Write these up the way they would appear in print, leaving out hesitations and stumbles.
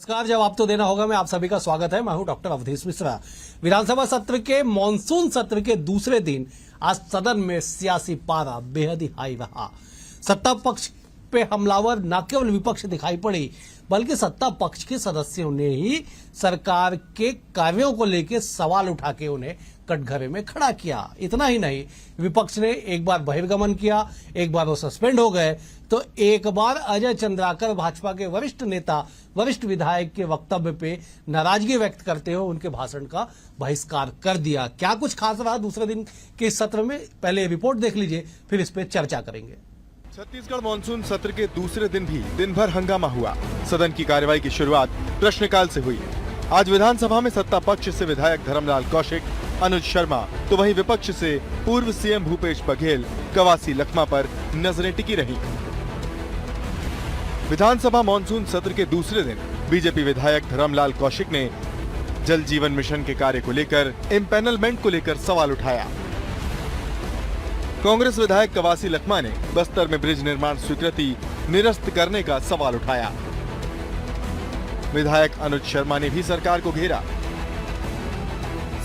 नमस्कार, जवाब तो देना होगा। मैं आप सभी का स्वागत है। मैं हूं डॉक्टर अवधेश मिश्रा। विधानसभा सत्र के मॉनसून सत्र के दूसरे दिन आज सदन में सियासी पारा बेहद ही हाई रहा। सत्ता पक्ष पे हमलावर न केवल विपक्ष दिखाई पड़ी, बल्कि सत्ता पक्ष के सदस्यों ने ही सरकार के कार्यों को लेकर सवाल उठा के उन्हें कटघरे में खड़ा किया। इतना ही नहीं, विपक्ष ने एक बार बहिर्गमन किया, एक बार वो सस्पेंड हो गए, तो एक बार अजय चंद्राकर भाजपा के वरिष्ठ नेता, वरिष्ठ विधायक के वक्तव्य पे नाराजगी व्यक्त करते हुए उनके भाषण का बहिष्कार कर दिया। क्या कुछ खास रहा दूसरे दिन के सत्र में, पहले रिपोर्ट देख लीजिए, फिर इस पे चर्चा करेंगे। छत्तीसगढ़ मानसून सत्र के दूसरे दिन भी दिन भर हंगामा हुआ। सदन की कार्यवाही की शुरुआत प्रश्नकाल से हुई। आज विधानसभा में सत्ता पक्ष से विधायक धर्मलाल कौशिक, अनुज शर्मा, तो वहीं विपक्ष से पूर्व सीएम भूपेश बघेल, कवासी लखमा पर नजरें टिकी रहीं। विधानसभा मानसून सत्र के दूसरे दिन बीजेपी विधायक धर्मलाल कौशिक ने जल जीवन मिशन के कार्य को लेकर, इम्पैनलमेंट को लेकर सवाल उठाया। कांग्रेस विधायक कवासी लखमा ने बस्तर में ब्रिज निर्माण स्वीकृति निरस्त करने का सवाल उठाया। विधायक अनुज शर्मा ने भी सरकार को घेरा।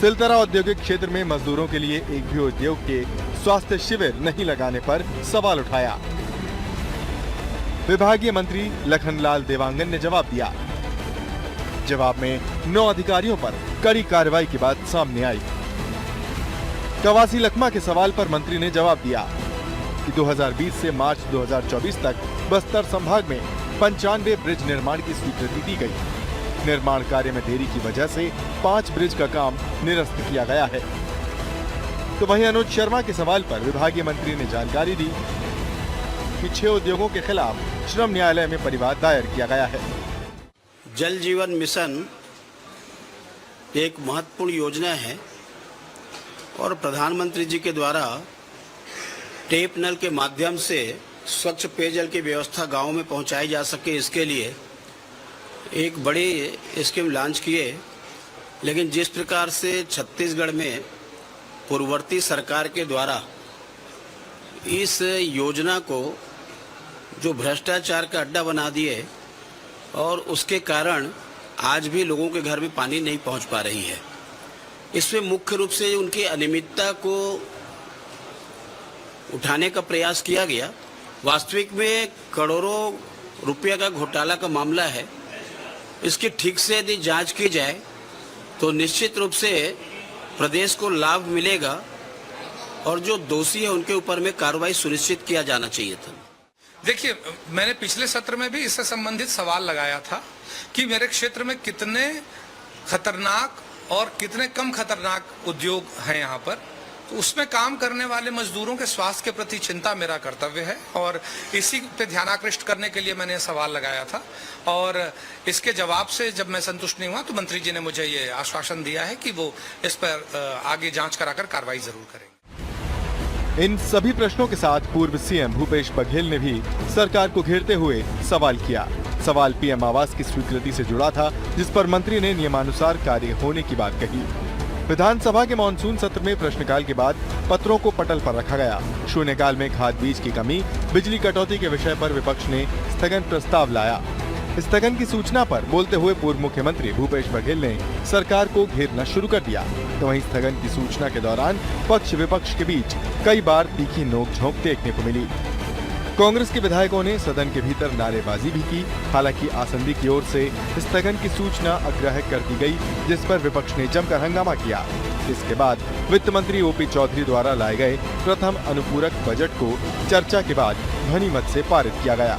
सिलतरा औद्योगिक क्षेत्र में मजदूरों के लिए एक भी उद्योग के स्वास्थ्य शिविर नहीं लगाने पर सवाल उठाया। विभागीय मंत्री लखनलाल देवांगन ने जवाब दिया। जवाब में 9 अधिकारियों पर कड़ी कार्रवाई की बात सामने आई। कवासी लखमा के सवाल पर मंत्री ने जवाब दिया कि 2020 से मार्च 2024 तक बस्तर संभाग में 95 ब्रिज निर्माण की स्वीकृति दी गई। निर्माण कार्य में देरी की वजह से 5 ब्रिज का काम निरस्त किया गया है। तो वहीं अनुज शर्मा के सवाल पर विभागीय मंत्री ने जानकारी दी कि 6 उद्योगों के खिलाफ श्रम न्यायालय में परिवाद दायर किया गया है। जल जीवन मिशन एक महत्वपूर्ण योजना है और प्रधानमंत्री जी के द्वारा टेप नल के माध्यम से स्वच्छ पेयजल की व्यवस्था गांव में पहुंचाई जा सके, इसके लिए एक बड़ी स्कीम लॉन्च किए। लेकिन जिस प्रकार से छत्तीसगढ़ में पूर्ववर्ती सरकार के द्वारा इस योजना को जो भ्रष्टाचार का अड्डा बना दिए और उसके कारण आज भी लोगों के घर में पानी नहीं पहुंच पा रही है। इसमें मुख्य रूप से उनकी अनियमितता को उठाने का प्रयास किया गया। वास्तविक में करोड़ों रुपया का घोटाला का मामला है। इसकी ठीक से यदि जांच की जाए तो निश्चित रूप से प्रदेश को लाभ मिलेगा और जो दोषी है उनके ऊपर में कार्रवाई सुनिश्चित किया जाना चाहिए था। देखिए, मैंने पिछले सत्र में भी इससे संबंधित सवाल लगाया था कि मेरे क्षेत्र में कितने खतरनाक और कितने कम खतरनाक उद्योग हैं यहाँ पर, तो उसमें काम करने वाले मजदूरों के स्वास्थ्य के प्रति चिंता मेरा कर्तव्य है और इसी पे ध्यानाकृष्ट करने के लिए मैंने सवाल लगाया था। और इसके जवाब से जब मैं संतुष्ट नहीं हुआ तो मंत्री जी ने मुझे ये आश्वासन दिया है कि वो इस पर आगे जांच कराकर कार्रवाई जरूर करेंगे। इन सभी प्रश्नों के साथ पूर्व सीएम भूपेश बघेल ने भी सरकार को घेरते हुए सवाल किया। सवाल पीएम आवास की स्वीकृति से जुड़ा था, जिस पर मंत्री ने नियमानुसार कार्य होने की बात कही। विधानसभा के मानसून सत्र में प्रश्नकाल के बाद पत्रों को पटल पर रखा गया। शून्यकाल में खाद बीज की कमी, बिजली कटौती के विषय पर विपक्ष ने स्थगन प्रस्ताव लाया। स्थगन की सूचना पर बोलते हुए पूर्व मुख्यमंत्री भूपेश बघेल ने सरकार को घेरना शुरू कर दिया। तो वहीं स्थगन की सूचना के दौरान पक्ष विपक्ष के बीच कई बार तीखी नोक-झोंक देखने को मिली। कांग्रेस के विधायकों ने सदन के भीतर नारेबाजी भी की। हालांकि आसंदी की ओर से स्थगन की सूचना अग्राह्य कर दी गई, जिस पर विपक्ष ने जमकर हंगामा किया। इसके बाद वित्त मंत्री ओपी चौधरी द्वारा लाए गए प्रथम अनुपूरक बजट को चर्चा के बाद ध्वनिमत से पारित किया गया।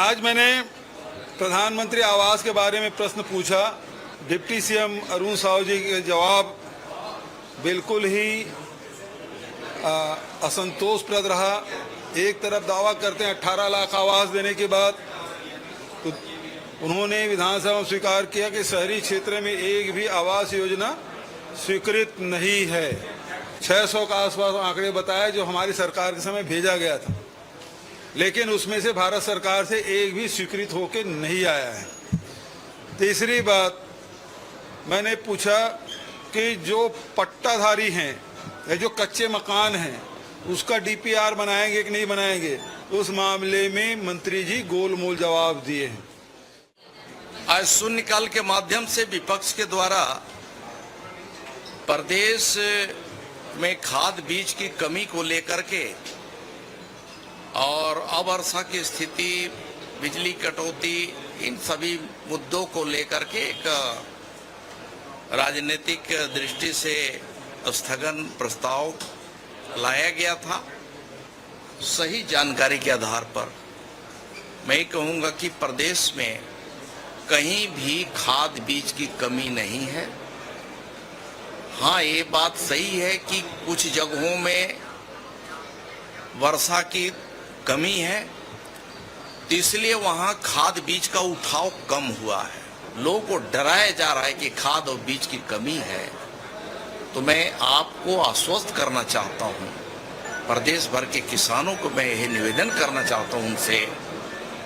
आज मैंने प्रधानमंत्री आवास के बारे में प्रश्न पूछा। डिप्टी सीएम अरुण साहू जी के जवाब बिल्कुल ही असंतोषप्रद रहा। एक तरफ दावा करते हैं 18 लाख आवास देने के बाद, तो उन्होंने विधानसभा में स्वीकार किया कि शहरी क्षेत्र में एक भी आवास योजना स्वीकृत नहीं है। 600 का आसपास आंकड़े बताए जो हमारी सरकार के समय भेजा गया था, लेकिन उसमें से भारत सरकार से एक भी स्वीकृत होकर नहीं आया है। तीसरी बात मैंने पूछा कि जो पट्टाधारी हैं या जो कच्चे मकान हैं उसका डीपीआर बनाएंगे कि नहीं बनाएंगे, उस मामले में मंत्री जी गोलमोल जवाब दिए हैं। आज शून्यकाल के माध्यम से विपक्ष के द्वारा प्रदेश में खाद बीज की कमी को लेकर के और अवर्षा की स्थिति, बिजली कटौती, इन सभी मुद्दों को लेकर के एक राजनीतिक दृष्टि से स्थगन प्रस्ताव लाया गया था। सही जानकारी के आधार पर मैं कहूंगा कि प्रदेश में कहीं भी खाद बीज की कमी नहीं है। हाँ, ये बात सही है कि कुछ जगहों में वर्षा की कमी है, तो इसलिए वहाँ खाद बीज का उठाव कम हुआ है। लोगों को डराया जा रहा है कि खाद और बीज की कमी है। तो मैं आपको आश्वस्त करना चाहता हूँ, प्रदेश भर के किसानों को मैं यह निवेदन करना चाहता हूँ उनसे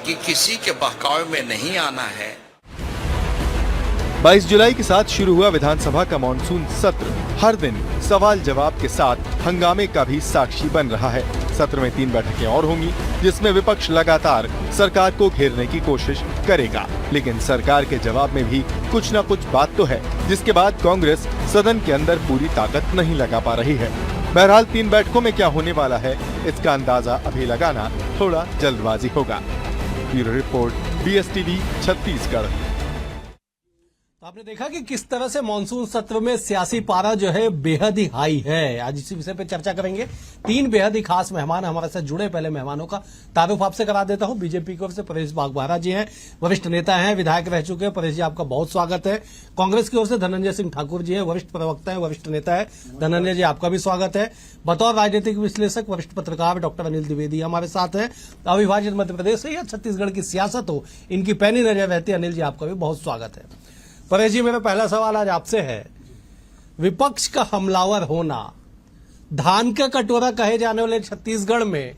कि किसी के बहकावे में नहीं आना है। 22 जुलाई के साथ शुरू हुआ विधानसभा का मॉनसून सत्र हर दिन सवाल जवाब के साथ हंगामे का भी साक्षी बन रहा है। सत्र में 3 बैठकें और होंगी, जिसमें विपक्ष लगातार सरकार को घेरने की कोशिश करेगा, लेकिन सरकार के जवाब में भी कुछ न कुछ बात तो है, जिसके बाद कांग्रेस सदन के अंदर पूरी ताकत नहीं लगा पा रही है। बहरहाल 3 बैठकों में क्या होने वाला है, इसका अंदाजा अभी लगाना थोड़ा जल्दबाजी होगा। Bureau report, BSTV Chhattisgarh. तो आपने देखा कि किस तरह से मानसून सत्र में सियासी पारा जो है बेहद ही हाई है। आज इसी विषय पर चर्चा करेंगे। 3 बेहद ही खास मेहमान हमारे साथ जुड़े। पहले मेहमानों का तारुफ आपसे करा देता हूं। बीजेपी की ओर से परेश बागबाहरा जी हैं, वरिष्ठ नेता हैं, विधायक रह चुके हैं। परेश जी, आपका बहुत स्वागत है। कांग्रेस की ओर से धनंजय सिंह ठाकुर जी हैं, वरिष्ठ प्रवक्ता है, वरिष्ठ नेता है। धनंजय जी, आपका भी स्वागत है। बतौर राजनीतिक विश्लेषक वरिष्ठ पत्रकार डॉक्टर अनिल द्विवेदी हमारे साथ है। अविभाजित मध्य प्रदेश है या छत्तीसगढ़ की सियासत हो, इनकी पैनी नजर रहती है। अनिल जी, आपका भी बहुत स्वागत है। परेश जी, मेरा पहला सवाल आज आपसे है, विपक्ष का हमलावर होना, धान का कटोरा कहे जाने वाले छत्तीसगढ़ में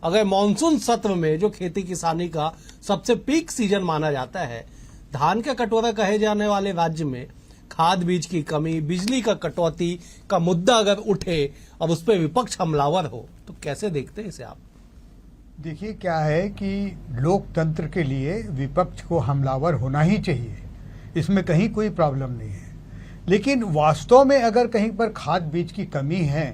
अगर मानसून सत्र में जो खेती किसानी का सबसे पीक सीजन माना जाता है, धान का कटोरा कहे जाने वाले राज्य में खाद बीज की कमी, बिजली का कटौती का मुद्दा अगर उठे और उस पर विपक्ष हमलावर हो, तो कैसे देखते हैं इसे आप? देखिए, क्या है कि लोकतंत्र के लिए विपक्ष को हमलावर होना ही चाहिए, इसमें कहीं कोई प्रॉब्लम नहीं है। लेकिन वास्तव में अगर कहीं पर खाद बीज की कमी है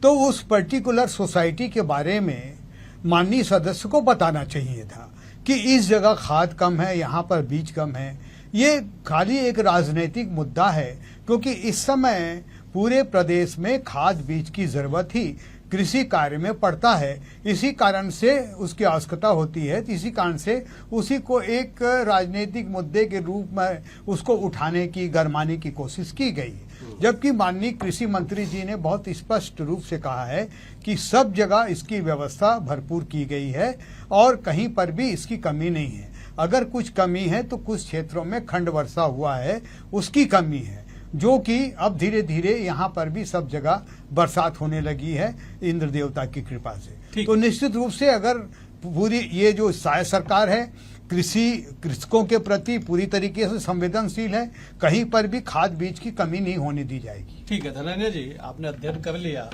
तो उस पर्टिकुलर सोसाइटी के बारे में माननीय सदस्य को बताना चाहिए था कि इस जगह खाद कम है, यहाँ पर बीज कम है। ये खाली एक राजनीतिक मुद्दा है, क्योंकि इस समय पूरे प्रदेश में खाद बीज की जरूरत ही कृषि कार्य में पड़ता है। इसी कारण से उसकी आवश्यकता होती है। इसी कारण से उसी को एक राजनीतिक मुद्दे के रूप में उसको उठाने की, गरमाने की कोशिश की गई, जबकि माननीय कृषि मंत्री जी ने बहुत स्पष्ट रूप से कहा है कि सब जगह इसकी व्यवस्था भरपूर की गई है और कहीं पर भी इसकी कमी नहीं है। अगर कुछ कमी है तो कुछ क्षेत्रों में खंड वर्षा हुआ है, उसकी कमी है, जो कि अब धीरे धीरे यहाँ पर भी सब जगह बरसात होने लगी है इंद्र देवता की कृपा से। तो निश्चित रूप से अगर पूरी ये जो सरकार है कृषकों के प्रति पूरी तरीके से संवेदनशील है, कहीं पर भी खाद बीज की कमी नहीं होने दी जाएगी। ठीक है धनंजय जी, आपने अध्ययन कर लिया,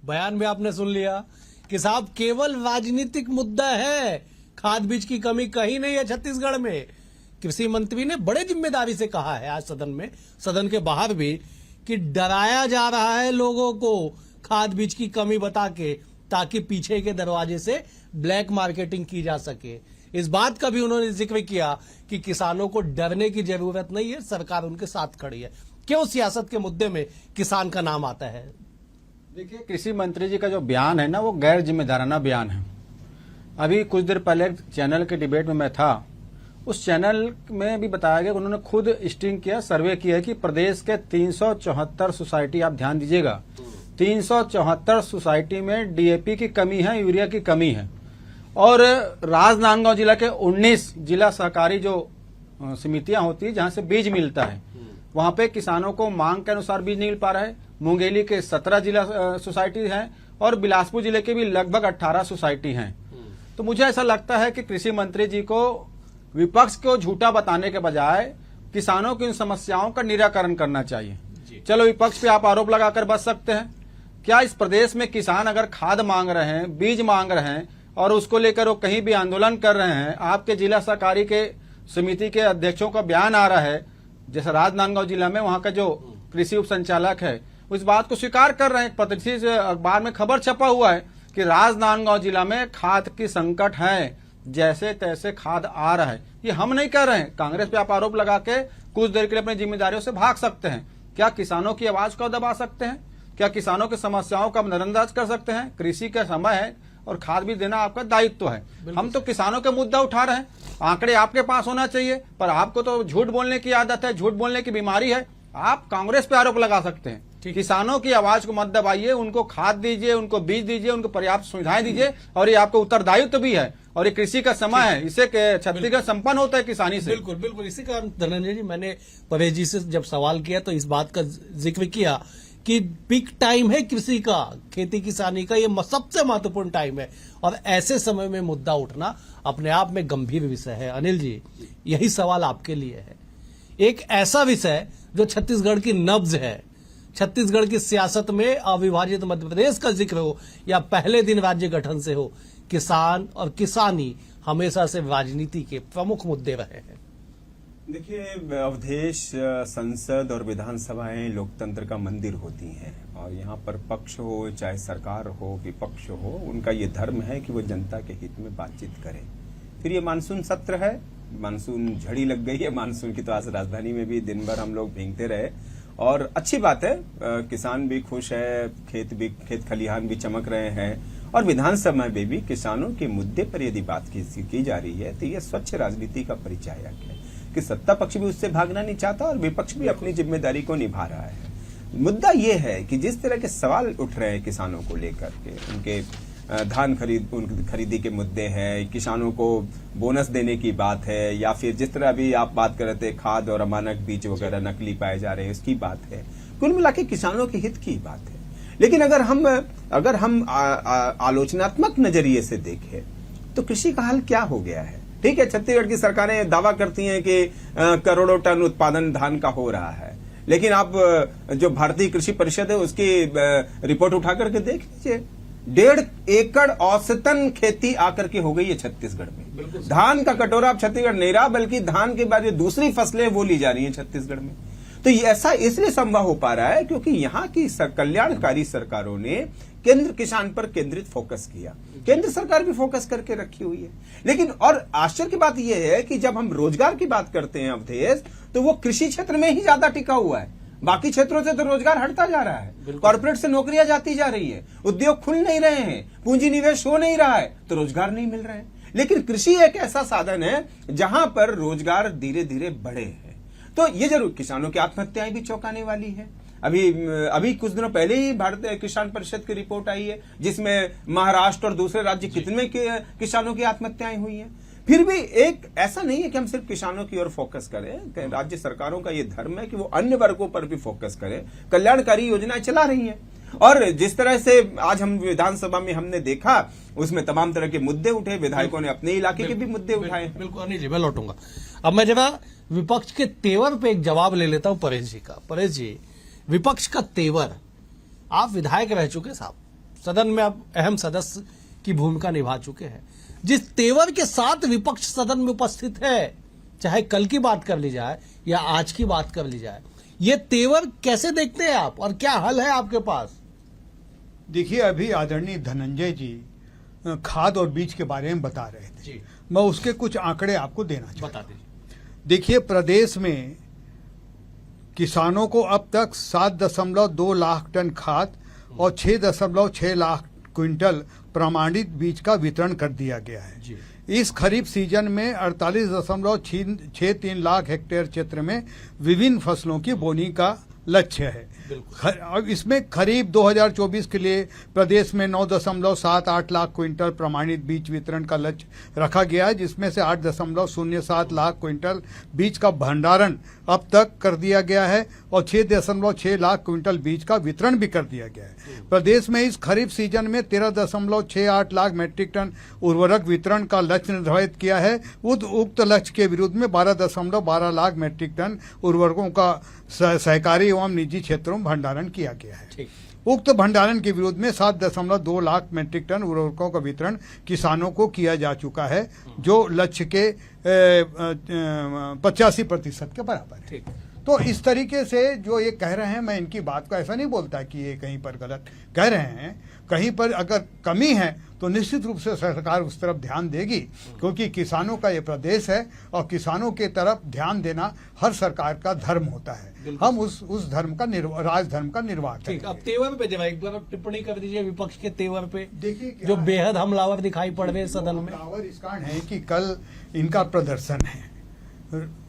बयान भी आपने सुन लिया कि साहब केवल राजनीतिक मुद्दा है, खाद बीज की कमी कहीं नहीं है छत्तीसगढ़ में। कृषि मंत्री ने बड़े जिम्मेदारी से कहा है आज सदन में, सदन के बाहर भी, कि डराया जा रहा है लोगों को खाद बीज की कमी बता के, ताकि पीछे के दरवाजे से ब्लैक मार्केटिंग की जा सके। इस बात का भी उन्होंने जिक्र किया कि किसानों को डरने की जरूरत नहीं है, सरकार उनके साथ खड़ी है। क्यों सियासत के मुद्दे में किसान का नाम आता है? देखिए, कृषि मंत्री जी का जो बयान है ना, वो गैर जिम्मेदाराना बयान है। अभी कुछ देर पहले चैनल के डिबेट में मैं था, उस चैनल में भी बताया गया, उन्होंने खुद स्टिंग किया, सर्वे किया कि प्रदेश के 374 सोसाइटी, आप ध्यान दीजिएगा, 374 सोसाइटी में डीएपी की कमी है, यूरिया की कमी है। और राजनांदगांव जिला के 19 जिला सहकारी जो समितियां होती है जहां से बीज मिलता है, वहां पे किसानों को मांग के अनुसार बीज नहीं मिल पा रहा है। मुंगेली के 17 जिला सोसाइटी हैं और बिलासपुर जिले के भी लगभग 18 सोसाइटी हैं। तो मुझे ऐसा लगता है कि कृषि मंत्री जी को विपक्ष को झूठा बताने के बजाय किसानों की उन समस्याओं का निराकरण करना चाहिए। चलो, विपक्ष पे आप आरोप लगाकर बच सकते हैं, क्या इस प्रदेश में किसान अगर खाद मांग रहे हैं, बीज मांग रहे हैं और उसको लेकर वो कहीं भी आंदोलन कर रहे हैं, आपके जिला सहकारी के समिति के अध्यक्षों का बयान आ रहा है, जैसे राजनांदगांव जिला में वहां का जो कृषि उप संचालक है उस बात को स्वीकार कर रहे हैं। पत्रिका से अखबार में खबर छपा हुआ है कि राजनांदगांव जिला में खाद की संकट है, जैसे तैसे खाद आ रहा है। ये हम नहीं कर रहे हैं, कांग्रेस पे आप आरोप लगा के कुछ देर के लिए अपनी जिम्मेदारियों से भाग सकते हैं। क्या किसानों की आवाज को दबा सकते हैं? क्या किसानों की समस्याओं का नजरअंदाज कर सकते हैं? कृषि का समय है और खाद भी देना आपका दायित्व है। हम तो किसानों के मुद्दा उठा रहे हैं। आंकड़े आपके पास होना चाहिए, पर आपको तो झूठ बोलने की आदत है, झूठ बोलने की बीमारी है। आप कांग्रेस पे आरोप लगा सकते हैं। किसानों की आवाज को मत दबाइए, उनको खाद दीजिए, उनको बीज दीजिए, उनको पर्याप्त सुविधाएं दीजिए, और ये आपको उत्तरदायित्व भी है। और ये कृषि का समय है, इससे छत्तीसगढ़ संपन्न होता है किसानी से। बिल्कुल बिल्कुल। इसी कारण धनंजय जी, मैंने परेश जी से जब सवाल किया तो इस बात का जिक्र किया कि पीक टाइम है कृषि का, खेती किसानी का, ये सबसे महत्वपूर्ण टाइम है, और ऐसे समय में मुद्दा उठना अपने आप में गंभीर विषय है। अनिल जी, यही सवाल आपके लिए है। एक ऐसा विषय जो छत्तीसगढ़ की नब्ज है, छत्तीसगढ़ की सियासत में अविभाजित मध्य प्रदेश का जिक्र हो या पहले दिन राज्य गठन से हो, किसान और किसानी हमेशा से राजनीति के प्रमुख मुद्दे रहे हैं। देखिए अवधेश, संसद और विधानसभाएं लोकतंत्र का मंदिर होती हैं, और यहाँ पर पक्ष हो चाहे सरकार हो विपक्ष हो, उनका ये धर्म है कि वो जनता के हित में बातचीत करें। फिर ये मानसून सत्र है, मानसून झड़ी लग गई है मानसून की, तो आज राजधानी में भी दिन भर हम लोग भीगते रहे, और अच्छी बात है, किसान भी खुश है, खेत खलिहान भी चमक रहे हैं, और विधानसभा में भी किसानों के मुद्दे पर यदि बात की जा रही है तो यह स्वच्छ राजनीति का परिचायक है कि सत्ता पक्ष भी उससे भागना नहीं चाहता और विपक्ष भी अपनी जिम्मेदारी को निभा रहा है। मुद्दा यह है कि जिस तरह के सवाल उठ रहे हैं किसानों को लेकर के, उनके धान खरीदी के मुद्दे हैं, किसानों को बोनस देने की बात है, या फिर जिस तरह अभी आप बात कर रहे थे खाद और अमानक बीज वगैरह नकली पाए जा रहे हैं, उसकी बात है। कुल मिला के किसानों के हित की बात है। लेकिन अगर हम आलोचनात्मक नजरिए से देखें तो कृषि का हाल क्या हो गया है। ठीक है, छत्तीसगढ़ की सरकारें दावा करती हैं कि करोड़ों टन उत्पादन धान का हो रहा है, लेकिन आप जो भारतीय कृषि परिषद है उसकी रिपोर्ट उठा करके देख लीजिए, 1.5 एकड़ औसतन खेती आकर के हो गई है छत्तीसगढ़ में। धान का कटोरा अब छत्तीसगढ़ नहीं रहा, बल्कि धान के बाद जो दूसरी फसलें वो ली जा रही हैं छत्तीसगढ़ में। तो ऐसा इसलिए संभव हो पा रहा है क्योंकि यहाँ की कल्याणकारी सरकारों ने केंद्र किसान पर केंद्रित फोकस किया। केंद्र सरकार भी फोकस करके रखी हुई है। लेकिन और आश्चर्य की बात यह है कि जब हम रोजगार की बात करते हैं अवधेश, तो वो कृषि क्षेत्र में ही ज्यादा टिका हुआ है। बाकी क्षेत्रों से तो रोजगार हटता जा रहा है, कॉर्पोरेट से नौकरियां जाती जा रही है, उद्योग खुल नहीं रहे हैं, पूंजी निवेश हो नहीं रहा है, तो रोजगार नहीं मिल रहे हैं। लेकिन कृषि एक ऐसा साधन है जहां पर रोजगार धीरे धीरे बढ़े हैं। तो ये जरूर किसानों की आत्महत्याएं भी चौंकाने वाली है। अभी कुछ दिनों पहले ही भारतीय किसान परिषद की रिपोर्ट आई है जिसमें महाराष्ट्र और दूसरे राज्य कितने किसानों की आत्महत्याएं हुई हैं। फिर भी एक ऐसा नहीं है कि हम सिर्फ किसानों की ओर फोकस करें, राज्य सरकारों का ये धर्म है कि वो अन्य वर्गों पर भी फोकस करें, कल्याणकारी योजनाएं चला रही हैं। और जिस तरह से आज हम विधानसभा में हमने देखा, उसमें तमाम तरह के मुद्दे उठे, विधायकों ने अपने इलाके के भी मुद्दे उठाए। बिल्कुल अनिल जी, मैं लौटूंगा। अब मैं जरा विपक्ष के तेवर पे एक जवाब ले लेता हूं परेश जी का। परेश जी, विपक्ष का तेवर, आप विधायक रह चुके साहब, सदन में आप अहम सदस्य की भूमिका निभा चुके हैं। जिस तेवर के साथ विपक्ष सदन में उपस्थित है, चाहे कल की बात कर ली जाए या आज की बात कर ली जाए, ये तेवर कैसे देखते हैं आप और क्या हल है आपके पास? देखिए, अभी आदरणीय धनंजय जी खाद और बीज के बारे में बता रहे थे जी। मैं उसके कुछ आंकड़े आपको देना चाहता हूं। बता दीजिए। देखिए, प्रदेश में किसानों को अब तक 7.2 लाख टन खाद और 6.6 लाख क्विंटल प्रमाणित बीज का वितरण कर दिया गया है जी। इस खरीफ सीजन में 48.63 लाख हेक्टेयर क्षेत्र में विभिन्न फसलों की बोनी का लक्ष्य है। अब इसमें खरीफ 2024 के लिए प्रदेश में 9.78 लाख क्विंटल प्रमाणित बीज वितरण का लक्ष्य रखा गया है, जिसमें से 8.07 लाख क्विंटल बीज का भंडारण अब तक कर दिया गया है और 6.6 लाख क्विंटल बीज का वितरण भी कर दिया गया है। प्रदेश में इस खरीफ सीजन में 13.68 लाख मैट्रिक टन उर्वरक वितरण का लक्ष्य निर्धारित किया है। उक्त लक्ष्य के विरुद्ध में 12.12 लाख मैट्रिक टन उर्वरकों का सहकारी एवं निजी क्षेत्रों में भंडारण किया गया है। ठीक। उक्त भंडारण के विरोध में 7.2 लाख मीट्रिक टन उर्वरकों का वितरण किसानों को किया जा चुका है, जो लक्ष्य के 85% के बराबर है। ठीक। तो इस तरीके से जो ये कह रहे हैं, मैं इनकी बात को ऐसा नहीं बोलता कि ये कहीं पर गलत कह रहे हैं। कहीं पर अगर कमी है तो निश्चित रूप से सरकार उस तरफ ध्यान देगी, क्योंकि किसानों का ये प्रदेश है और किसानों के तरफ ध्यान देना हर सरकार का धर्म होता है। हम उस धर्म का राज धर्म का निर्वाह करेंगे। ठीक। अब तेवर पे जब एक बार टिप्पणी कर दीजिए विपक्ष के तेवर पे, देखिए जो बेहद हमलावर दिखाई पड़ रहे हैं सदन में। हमलावर इस कारण है कि कल इनका प्रदर्शन है,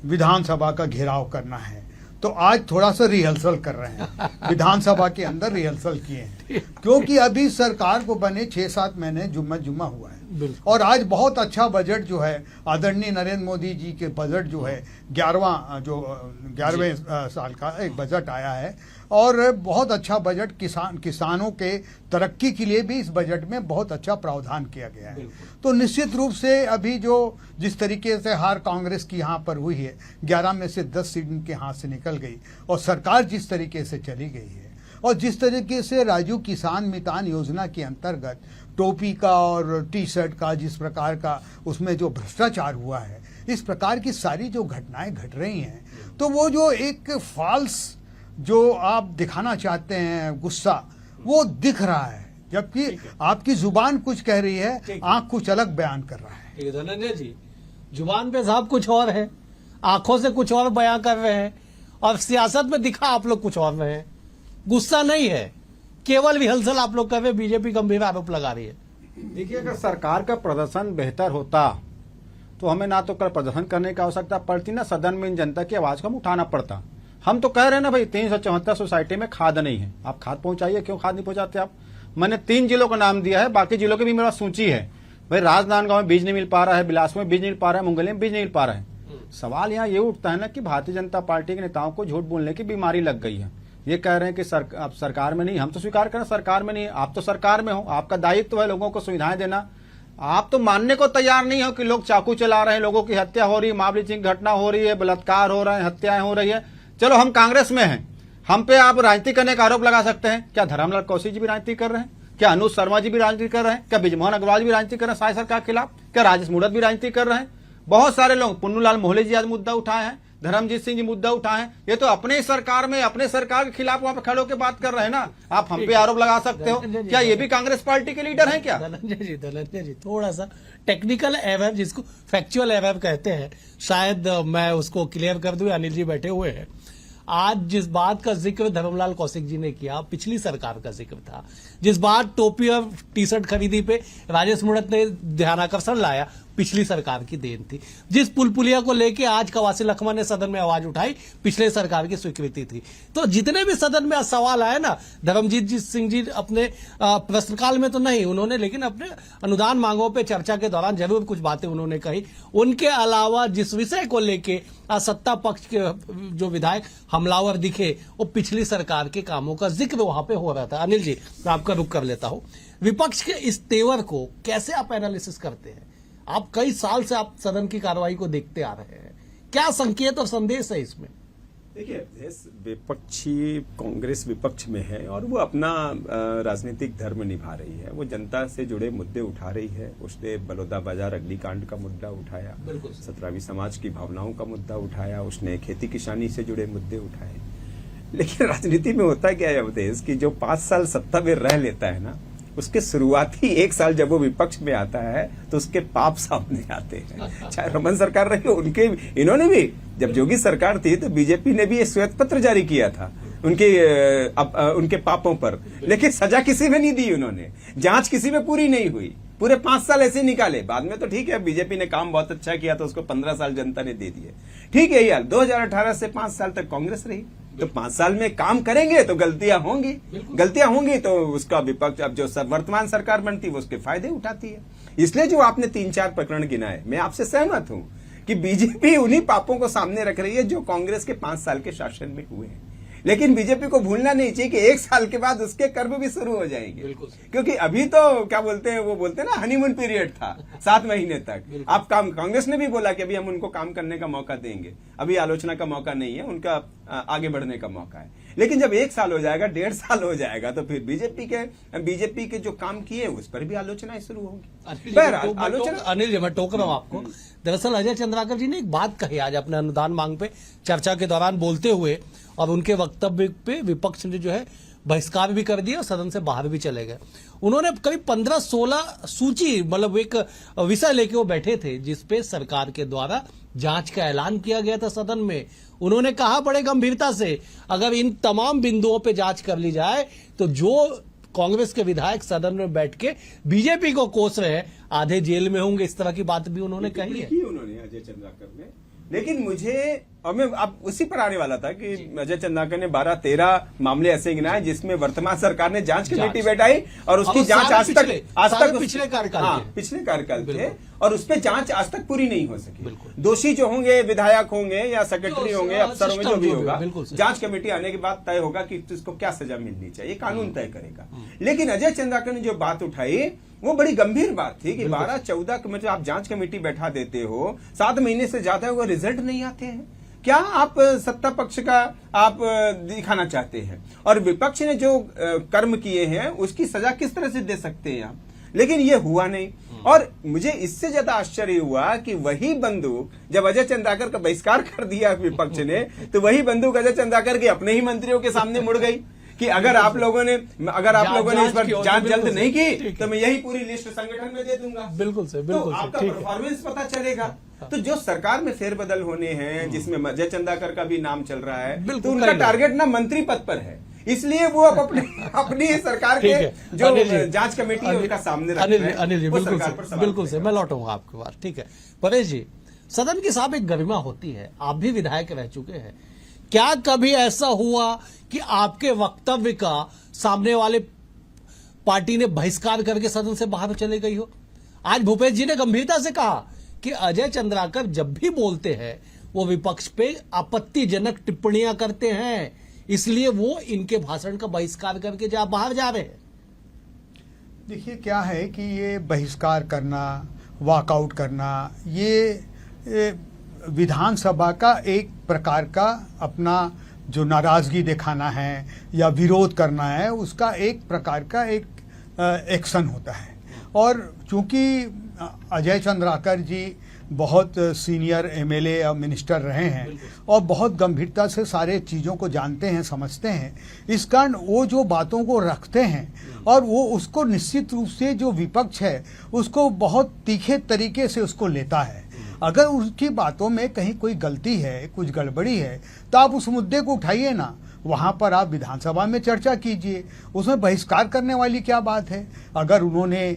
विधानसभा का घेराव करना है, तो आज थोड़ा सा रिहर्सल कर रहे हैं, विधानसभा के अंदर रिहर्सल किए हैं, क्योंकि अभी सरकार को बने 6-7 महीने जुम्मा हुआ है। और आज बहुत अच्छा बजट जो है आदरणीय नरेंद्र मोदी जी के बजट जो है 11वें साल का एक बजट आया है, और बहुत अच्छा बजट किसानों के तरक्की के लिए भी इस बजट में बहुत अच्छा प्रावधान किया गया है। तो निश्चित रूप से अभी जिस तरीके से हार कांग्रेस की यहाँ पर हुई है, 11 में से 10 सीट उनके हाथ से निकल गई, और सरकार जिस तरीके से चली गई है, और जिस तरीके से राजू किसान मितान योजना के अंतर्गत टोपी का और टी शर्ट का जिस प्रकार का उसमें जो भ्रष्टाचार हुआ है, इस प्रकार की सारी जो घटनाएं घट रही हैं, तो वो जो एक फॉल्स जो आप दिखाना चाहते हैं गुस्सा, वो दिख रहा है, जबकि आपकी जुबान कुछ कह रही है, आंख कुछ अलग बयान कर रहा है। धनंजय जी, जुबान पे साहब कुछ और है, आंखों से कुछ और बयां कर रहे हैं, और सियासत में दिखा आप लोग कुछ और रहे हैं। गुस्सा नहीं है, केवल रिहर्सल आप लोग कर रहे हैं। बीजेपी गंभीर आरोप लगा रही है। देखिए, अगर सरकार का प्रदर्शन बेहतर होता तो हमें ना तो कर प्रदर्शन करने की आवश्यकता पड़ती, ना सदन में इन जनता की आवाज को हम उठाना पड़ता। हम तो कह रहे हैं ना भाई, 374 सोसाइटी में खाद नहीं है, आप खाद पहुंचाइए। क्यों खाद नहीं पहुंचाते आप? मैंने 3 जिलों का नाम दिया है, बाकी जिलों की भी मेरा सूची है। भाई राजनांदगांव में बीज नहीं मिल पा रहा है, बिलासपुर में बीज नहीं मिल पा रहा है, मुंगेली में बीज नहीं मिल पा रहा है। सवाल यहाँ ये उठता है ना कि भारतीय जनता पार्टी के नेताओं को झूठ बोलने की बीमारी लग गई है। ये कह रहे हैं कि आप सरकार में नहीं, हम तो स्वीकार करें सरकार में नहीं, आप तो सरकार में हो, आपका दायित्व है लोगों को सुविधाएं देना। आप तो मानने को तैयार नहीं हो कि लोग चाकू चला रहे हैं, लोगों की हत्या हो रही है, मामली की घटना हो रही है, बलात्कार हो रहे हैं, हत्याएं हो रही है। चलो हम कांग्रेस में हैं, हम पे आप राजनीति करने का आरोप लगा सकते हैं। क्या धर्मलाल कौशिक जी भी राजनीति कर रहे हैं? क्या अनुज शर्मा जी भी राजनीति कर रहे हैं? क्या ब्रिजमोहन अग्रवाल भी राजनीति कर रहे हैं साय सरकार के खिलाफ? क्या राजेश मूणत भी राजनीति कर रहे हैं? बहुत सारे लोग, पुन्नूलाल मोहले जी आज मुद्दा उठाए हैं, धर्मजीत सिंह जी मुद्दा उठाए हैं। ये तो अपने सरकार में, अपने सरकार के खिलाफ वहां पर खड़े होकर बात कर रहे हैं ना। आप हम पे आरोप लगा सकते हो? क्या ये भी कांग्रेस पार्टी के लीडर हैं क्या? धनंजय जी थोड़ा सा टेक्निकल एरर, जिसको फैक्चुअल एरर कहते हैं, शायद मैं उसको क्लियर कर दूं। अनिल जी बैठे हुए हैं। आज जिस बात का जिक्र धर्मलाल कौशिक जी ने किया, पिछली सरकार का जिक्र था। जिस बात टोपी और टी शर्ट खरीदी पे राजेश मूणत ने ध्यानाकर्षण लाया, पिछली सरकार की देन थी। जिस पुलिया को लेके आज कवासी लखमा ने सदन में आवाज उठाई, पिछले सरकार की स्वीकृति थी। तो जितने भी सदन में सवाल आए ना, धर्मजीत सिंह जी अपने प्रश्नकाल में तो नहीं उन्होंने, लेकिन अपने अनुदान मांगों पे चर्चा के दौरान जरूर कुछ बातें उन्होंने कही। उनके अलावा जिस विषय को लेके सत्ता पक्ष के जो विधायक हमलावर दिखे, वो पिछली सरकार के कामों का जिक्र वहां पे हो रहा था। अनिल जी, मैं आपका रुख कर लेता हूं। विपक्ष के इस तेवर को कैसे आप एनालिसिस करते हैं? आप कई साल से आप सदन की कार्रवाई को देखते आ रहे हैं, क्या संकेत और संदेश है इसमें? देखिए, विपक्षी कांग्रेस विपक्ष में है और वो अपना राजनीतिक धर्म निभा रही है। वो जनता से जुड़े मुद्दे उठा रही है। उसने बलौदा बाजार अग्निकांड का मुद्दा उठाया, 17वीं समाज की भावनाओं का मुद्दा उठाया, उसने खेती किसानी से जुड़े मुद्दे उठाए। लेकिन राजनीति में होता क्या है अवधेश, कि जो 5 साल सत्ता में रह लेता है ना, उसके शुरुआती 1 साल जब वो विपक्ष में आता है तो उसके पाप सामने आते हैं। चाहे रमन सरकार रही हो, इन्होंने भी, जब जोगी सरकार थी तो बीजेपी ने भी एक श्वेत पत्र जारी किया था उनके पापों पर, लेकिन सजा किसी में नहीं दी उन्होंने, जांच किसी में पूरी नहीं हुई। पूरे 5 साल ऐसे निकाले। बाद में तो ठीक है, बीजेपी ने काम बहुत अच्छा किया तो उसको 15 साल जनता ने दे दिए। ठीक है यार, 2018 से 5 साल तक कांग्रेस रही, तो 5 साल में काम करेंगे तो गलतियां होंगी तो उसका विपक्ष, अब जो वर्तमान सरकार बनती है वो उसके फायदे उठाती है। इसलिए जो आपने 3-4 प्रकरण गिनाए, मैं आपसे सहमत हूं कि बीजेपी उन्हीं पापों को सामने रख रही है जो कांग्रेस के 5 साल के शासन में हुए हैं। लेकिन बीजेपी को भूलना नहीं चाहिए कि 1 साल के बाद उसके कर्म भी शुरू हो जाएंगे, क्योंकि अभी तो क्या बोलते हैं, वो बोलते हैं ना, हनीमून पीरियड था 7 महीने तक। आप कांग्रेस ने भी बोला कि अभी हम उनको काम करने का मौका देंगे, अभी आलोचना का मौका नहीं है, उनका आगे बढ़ने का मौका है। लेकिन जब 1 साल हो जाएगा, 1.5 साल हो जाएगा, तो फिर बीजेपी के जो काम किए उस पर भी आलोचना शुरू होगी। बहरहाल आलोचना। अनिल जी, मैं टोक रहा हूं आपको। दरअसल अजय चंद्राकर जी ने एक बात कही आज अपने अनुदान मांग पे चर्चा के दौरान बोलते हुए, और उनके वक्तव्य पे विपक्ष ने जो है बहिष्कार भी कर दिया और सदन से बाहर भी चले गए। उन्होंने करीब 15-16 सूची, मतलब एक विषय लेके वो बैठे थे जिसपे सरकार के द्वारा जांच का ऐलान किया गया था सदन में। उन्होंने कहा बड़े गंभीरता से, अगर इन तमाम बिंदुओं पे जांच कर ली जाए तो जो कांग्रेस के विधायक सदन में बैठ के बीजेपी को कोस रहे हैं, आधे जेल में होंगे। इस तरह की बात भी उन्होंने कही है। उन्होंने अजय चंद्राकर ने, लेकिन मुझे, और मैं अब उसी पर आने वाला था कि अजय चंद्राकर ने 12-13 मामले ऐसे गिनाए जिसमें वर्तमान सरकार ने जांच कमेटी बैठाई और उसकी जांच आज तक पिछले कार्यकाल थे और उस पर जांच आज तक पूरी नहीं हो सकी। दोषी जो होंगे, विधायक होंगे या सेक्रेटरी होंगे, अफसर होंगे, जो भी होगा, जांच कमेटी आने के बाद तय होगा कि इसको क्या सजा मिलनी चाहिए, कानून तय करेगा। लेकिन अजय चंद्राकर ने जो बात उठाई वो बड़ी गंभीर बात थी कि 12-14 मतलब आप जांच कमेटी बैठा देते हो, 7 महीने से ज्यादा हुआ, रिजल्ट नहीं आते हैं। क्या आप सत्ता पक्ष का आप दिखाना चाहते हैं? और विपक्ष ने जो कर्म किए हैं उसकी सजा किस तरह से दे सकते हैं आप? लेकिन ये हुआ नहीं। और मुझे इससे ज्यादा आश्चर्य हुआ कि वही बंदूक जब अजय चंद्राकर का बहिष्कार कर दिया विपक्ष ने, तो वही बंदूक अजय चंद्राकर के अपने ही मंत्रियों के सामने मुड़ गई कि अगर आप लोगों ने इस पर जांच जल्द नहीं की तो मैं यही पूरी लिस्ट संगठन में दे दूंगा। बिल्कुल से, बिल्कुल तो आपका परफॉर्मेंस पता चलेगा। तो जो सरकार में फेरबदल होने हैं, जिसमें अजय चंद्राकर का भी नाम चल रहा है, तो उनका टारगेट ना मंत्री पद पर है, इसलिए वो अब अपनी सरकार के जो जांच कमेटी है उनका सामने रख रहे हैं। अनिल जी, बिल्कुल से मैं लौटूंगा आपके पास। ठीक है परेश जी, सदन की साहब एक गरिमा होती है, आप भी विधायक रह चुके हैं। क्या कभी ऐसा हुआ कि आपके वक्तव्य का सामने वाले पार्टी ने बहिष्कार करके सदन से बाहर चले गई हो? आज भूपेश जी ने गंभीरता से कहा कि अजय चंद्राकर जब भी बोलते हैं वो विपक्ष पे आपत्तिजनक टिप्पणियां करते हैं, इसलिए वो इनके भाषण का बहिष्कार करके बाहर जा रहे हैं। देखिए क्या है कि ये बहिष्कार करना, वॉकआउट करना, ये विधानसभा का एक प्रकार का अपना जो नाराजगी दिखाना है या विरोध करना है, उसका एक प्रकार का एक एक्शन होता है। और चूंकि अजय चंद्राकर जी बहुत सीनियर एमएलए और मिनिस्टर रहे हैं और बहुत गंभीरता से सारे चीज़ों को जानते हैं, समझते हैं, इस कारण वो जो बातों को रखते हैं और वो उसको निश्चित रूप से जो विपक्ष है उसको बहुत तीखे तरीके से उसको लेता है। अगर उसकी बातों में कहीं कोई गलती है, कुछ गड़बड़ी है, तो आप उस मुद्दे को उठाइए ना, वहाँ पर आप विधानसभा में चर्चा कीजिए, उसमें बहिष्कार करने वाली क्या बात है। अगर उन्होंने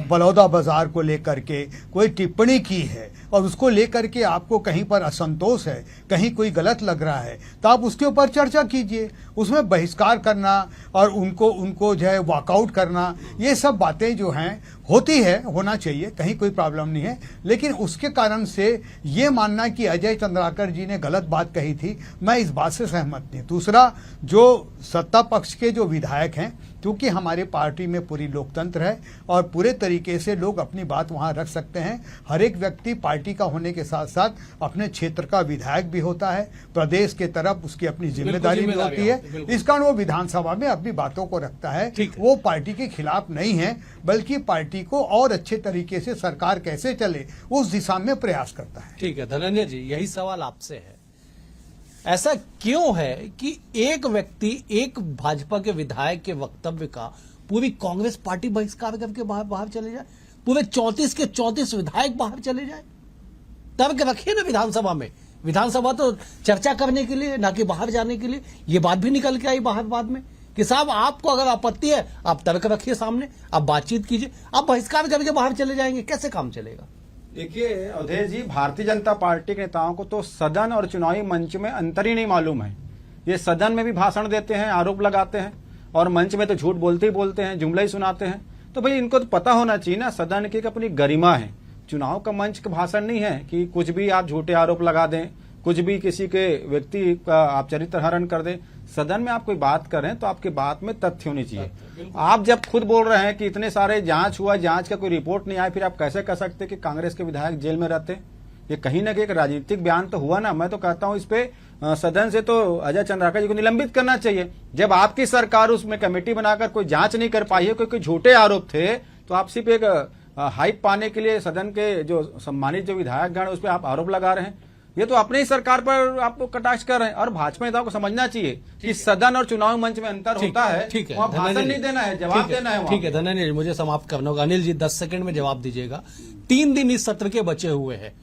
बलौदा बाजार को लेकर के कोई टिप्पणी की है और उसको लेकर के आपको कहीं पर असंतोष है, कहीं कोई गलत लग रहा है, तो आप उसके ऊपर चर्चा कीजिए। उसमें बहिष्कार करना और उनको जो है वॉकआउट करना, ये सब बातें जो हैं होती है, होना चाहिए, कहीं कोई प्रॉब्लम नहीं है। लेकिन उसके कारण से ये मानना कि अजय चंद्राकर जी ने गलत बात कही थी, मैं इस बात से सहमत नहीं। दूसरा, जो सत्ता पक्ष के जो विधायक हैं, क्योंकि हमारे पार्टी में पूरी लोकतंत्र है और पूरे तरीके से लोग अपनी बात वहां रख सकते हैं। हर एक व्यक्ति पार्टी का होने के साथ साथ अपने क्षेत्र का विधायक भी होता है, प्रदेश के तरफ उसकी अपनी जिम्मेदारी भी होती है। इस कारण वो विधानसभा में अपनी बातों को रखता है। वो पार्टी के खिलाफ नहीं है, बल्कि पार्टी को और अच्छे तरीके से सरकार कैसे चले उस दिशा में प्रयास करता है। ठीक है धनंजय जी, यही सवाल आपसे है, ऐसा क्यों है कि एक व्यक्ति, एक भाजपा के विधायक के वक्तव्य का पूरी कांग्रेस पार्टी बहिष्कार करके बाहर चले जाए, पूरे 34 के 34 विधायक बाहर चले जाए? तर्क रखिए ना विधानसभा में। विधानसभा तो चर्चा करने के लिए, ना कि बाहर जाने के लिए। ये बात भी निकल के आई बाहर बाद में कि साहब आपको अगर आपत्ति है आप तर्क रखिए सामने, आप बातचीत कीजिए। आप बहिष्कार करके बाहर चले जाएंगे, कैसे काम चलेगा? देखिए अवधेश जी, भारतीय जनता पार्टी के नेताओं को तो सदन और चुनावी मंच में अंतर ही नहीं मालूम है। ये सदन में भी भाषण देते हैं, आरोप लगाते हैं, और मंच में तो झूठ बोलते ही बोलते हैं, जुमला ही सुनाते हैं। तो भाई इनको तो पता होना चाहिए ना, सदन की एक अपनी गरिमा है। चुनाव का मंच का भाषण नहीं है कि कुछ भी आप झूठे आरोप लगा दें, कुछ भी किसी के व्यक्ति का आप चरित्र हरण कर दें। सदन में आप कोई बात कर रहे हैं तो आपकी बात में तथ्य होनी चाहिए। आप जब खुद बोल रहे हैं कि इतने सारे जांच हुआ, जांच का कोई रिपोर्ट नहीं आया, फिर आप कैसे कह सकते कि कांग्रेस के विधायक जेल में रहते? ये कहीं ना कहीं एक राजनीतिक बयान तो हुआ ना। मैं तो कहता हूं इस पे सदन से तो अजय चंद्राकर जी को निलंबित करना चाहिए। जब आपकी सरकार उसमें कमेटी बनाकर कोई जांच नहीं कर पाई है, क्योंकि झूठे आरोप थे, तो आप सिर्फ एक हाइप पाने के लिए सदन के जो सम्मानित जो विधायकगण उस पर आप आरोप लगा रहे हैं। ये तो अपने ही सरकार पर आप कटाक्ष कर रहे हैं। और भाजपा नेताओं को समझना चाहिए कि सदन और चुनाव मंच में अंतर होता है। ठीक है, वहाँ भाषण नहीं देना है, जवाब देना है। ठीक है धनंजय जी, मुझे समाप्त करना होगा। अनिल जी 10 सेकंड में जवाब दीजिएगा। 3 दिन इस सत्र के बचे हुए हैं,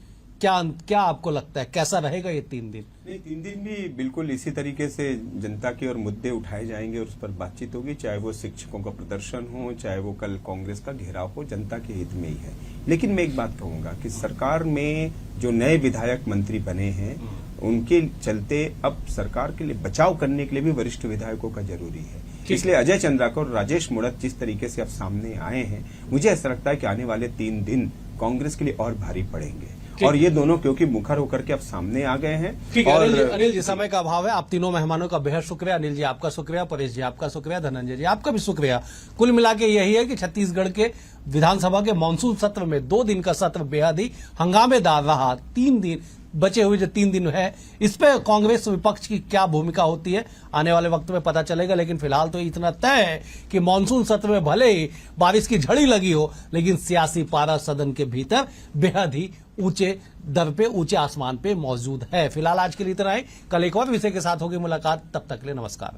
क्या आपको लगता है कैसा रहेगा ये 3 दिन? नहीं, 3 दिन भी बिल्कुल इसी तरीके से जनता के और मुद्दे उठाए जाएंगे और उस पर बातचीत होगी, चाहे वो शिक्षकों का प्रदर्शन हो, चाहे वो कल कांग्रेस का घेराव हो, जनता के हित में ही है। लेकिन मैं एक बात कहूंगा कि सरकार में जो नए विधायक मंत्री बने हैं, उनके चलते अब सरकार के लिए बचाव करने के लिए भी वरिष्ठ विधायकों का जरूरी है। इसलिए अजय चंद्राकर और राजेश मूणत जिस तरीके से अब सामने आए हैं, मुझे ऐसा लगता है कि आने वाले 3 दिन कांग्रेस के लिए और भारी पड़ेंगे। और ये दोनों क्योंकि मुखर होकर के अब सामने आ गए हैं। ठीक है और अनिल जी, समय का अभाव है। आप तीनों मेहमानों का बेहद शुक्रिया। अनिल जी आपका शुक्रिया, परेश जी आपका शुक्रिया, धनंजय जी आपका भी शुक्रिया। कुल मिला के यही है कि छत्तीसगढ़ के विधानसभा के मानसून सत्र में 2 दिन का सत्र बेहद ही हंगामेदार रहा। 3 दिन बचे हुए जो 3 दिन है, इस पे कांग्रेस विपक्ष की क्या भूमिका होती है आने वाले वक्त में पता चलेगा। लेकिन फिलहाल तो इतना तय है कि मानसून सत्र में भले ही बारिश की झड़ी लगी हो, लेकिन सियासी पारा सदन के भीतर बेहद ही ऊंचे दर पे, ऊंचे आसमान पे मौजूद है। फिलहाल आज के लिए इतना ही। कल एक और विषय के साथ होगी मुलाकात, तब तक के लिए नमस्कार।